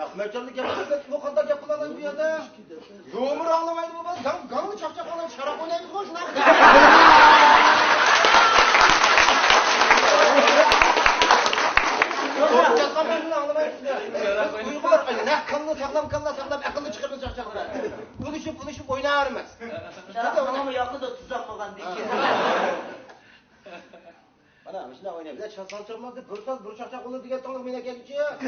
Rahmetcanlık yapacak, bu kadar yapılan bir yerde. Yoğumur ağlamaydı baba, gamlı çapçak olan şarap oynayıp koşun ha. Çapçaklar benimle ağlamaydı. Uygular öyle, ne kanlı saklam, akıllı çıkarın çapçaklara. Buluşup oynayarmaz. Şarap kanamı yaklı da tuzak bakan diye. Bana şimdi oynayayım. Bir de çalsan çalmazdı. Bir çapçak olur diye tanık bana gelince ya.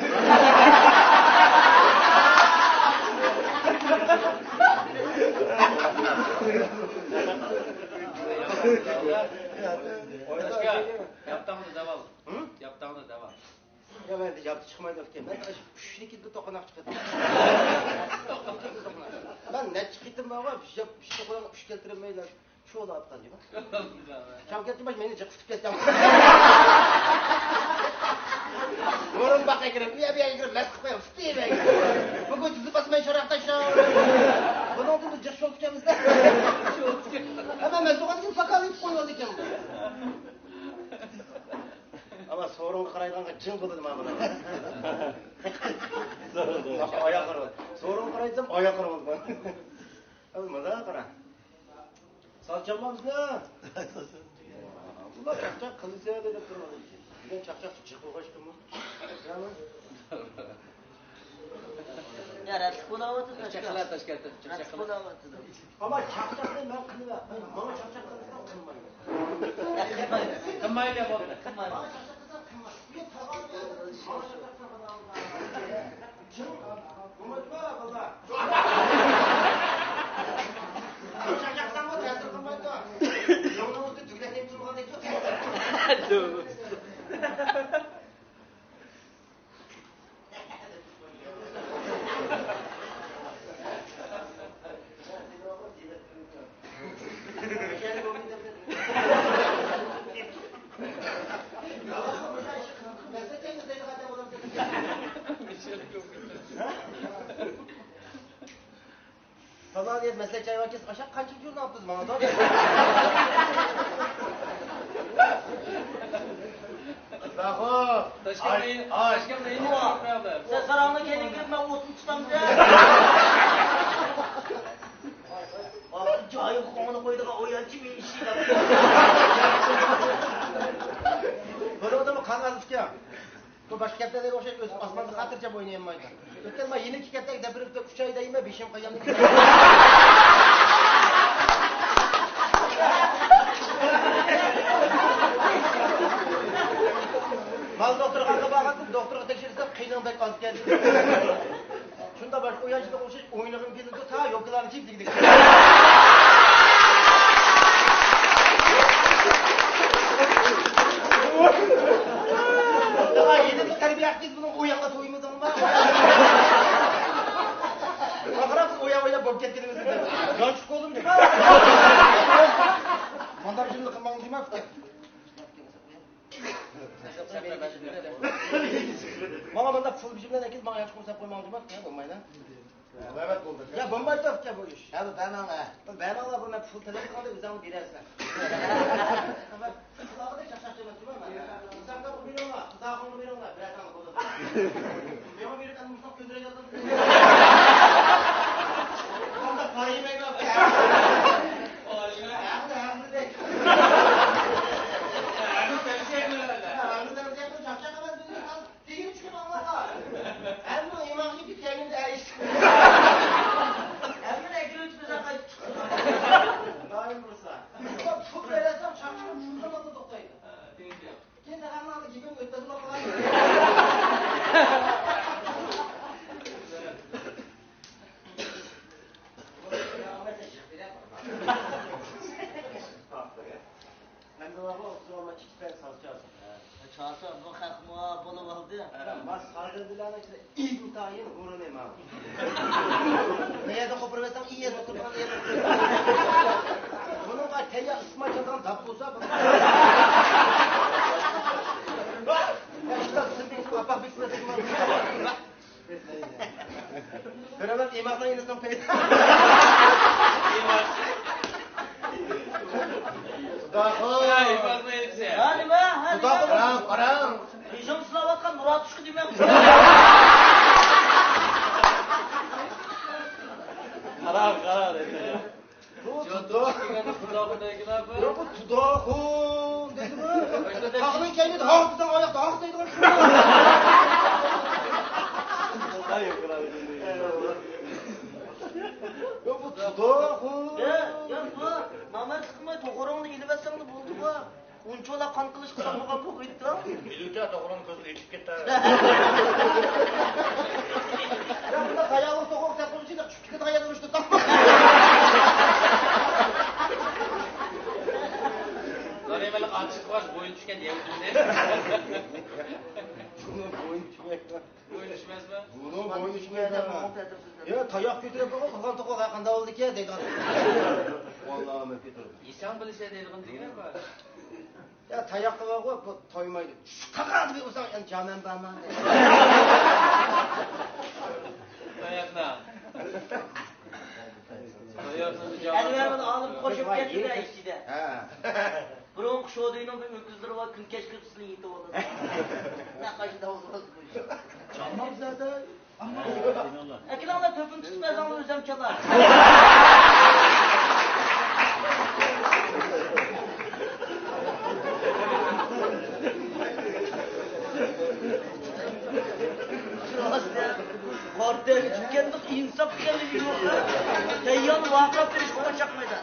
Yaptığını devam. Yaptığını devam. Ya ben de yaptı çıkmaydı öfkeyim. Ben şunu gitti tokanak çıkarttım. Ben ne çıkıttım bana var. Bir şey tokanak üç geltiremeyler. Şu oldu aptal gibi. Çamketçi baş beni çıkıp keseceğim. Vurun bak ekrim. Bir ekrim. Ben sıkmayayım. Fıstıyım ekrim. Bugün sizi basmayın şarapta şu. Bunu olduğunu cır şol tükemizde. Hemen ben sokak için sakal yiyip koyuyordu iken bu. Ama sorun qarayğanğa cın qıldım ha buna. Bak ayak qırıldı. Sorun qaraysam ayak qırıldı. Abi maza qara. Salçamamız ne? Bunlar çakçak kılıçya dedi qırmadı. Ben çakçak çıkıp qo'shdim mi? Ya rasık bulavatı da. Çakçaklar Toshkentda. Rasık bulavatı da. Ama çakçakni men qilib, bana çakçak qilsam qilmayman. Qilmaydi bo'ldi. Qilmaydi. Sabah diye meslek çay vakit aşağı kaçıncı yıl ne yaptınız bana da? Bravo. Toshkentda endi problem. Sen karanlık gelin gitme otun tutam de. Abi cahil konu koydu o yancı bir işi yapıyor. Böyle adamı kan azıcık ya. Bu başka kepteleri o şey asmanda hatırca oynayamaydı. Ötken ma yeni iki kepte de bir 3 ayda yeme beşim kayamlı. Mal doktorga bağladım, doktorga tekshirsem qiynalbek olib keldi. Shunda boshqa o'yinchilar o'xshash o'ynag'im keldi, ta yo'qlarni chipdik. Daha yeni bir terbiye ettik bunun uyanla toyumuz ama. Bakarapsın oya bok ketkenimizin de. Can çık oğlum diyor. Mandar şimdi kılmağın değil mi hafta? Mama bana full biçimden herkes bana yaşık olsa koymağın değil mi hafta ya bombayla? Evet oldu. Ya bombayla da hafta bu iş. Ya ben ala. Ben ala buna full telefon kaldı bizden bir dersen. Ama kulağı da şaşırtmaz değil mi? İnsanlar bu bir yolla, kulağı bunu bir yolla. Biraz daha kodu. Benim bir tane Mustafa Köndür'e yazdım. Onda parayı ben yaptım. Çağırsa bu kalkma bana vardı ya. Mas sardırdılarına işte ilk müteahhit vurun emam. Neye de koparıversem iyiye tutup iyiye tutup. Bunun var teyya ısmacadan tap olsa bunu. Ya işte sındık apak bir sınıf sınıf. Beraber imakla yine son peyda. Dağıl. Hadi be hadi. Dağıl. Karam. Bizim Slovakan Murat Uşku demek. Tudahı deyken abi. Ya bu tudahı dedi mi? Tağının kendi de hafızdan ayakta hafız deydi. Hayır kral. Ya bu tudahı. Ya bu namaz kılmay toğrağını ilibetsem de buldu bu. Unçola kan kılıç kısan bu kapı koydu. Bilirdi ya toğrağının gözünü içip gitti. Ya bunda kayalık toğrağın tepkisi içinde küçük küçük kaya dönüştü. Zareymelik açık var, boyun düşken yevdimde. Bunun boyun düşmek lan. Boyun düşmez mi? Bunun boyun düşmek lan. Ya tayak götürüp bakın kılan toğrağın ayakında oldu ki deydi. Vallahi ben götürdüm. İnsan bilişe deydiğin değil var. Ya tayaklı var koy, bu toymaydı. Takadı bir uzak, yani camen bağman. Dayakla. Dayakla bir cevap. Yani ben bunu alıp koşup getirdi de işçide. Ha. Buron kuşoğduyla bir öküzleri var, künkeş kırpsını yiydi oldu. Ne kaçta olmaz bu iş. Çalmam zaten. Ekranla töpün tutmaz ama özlem çalar. Kortaya çıkkendik insaf geldi yok. Teyyan vakıf bir iş koşacak mıydı?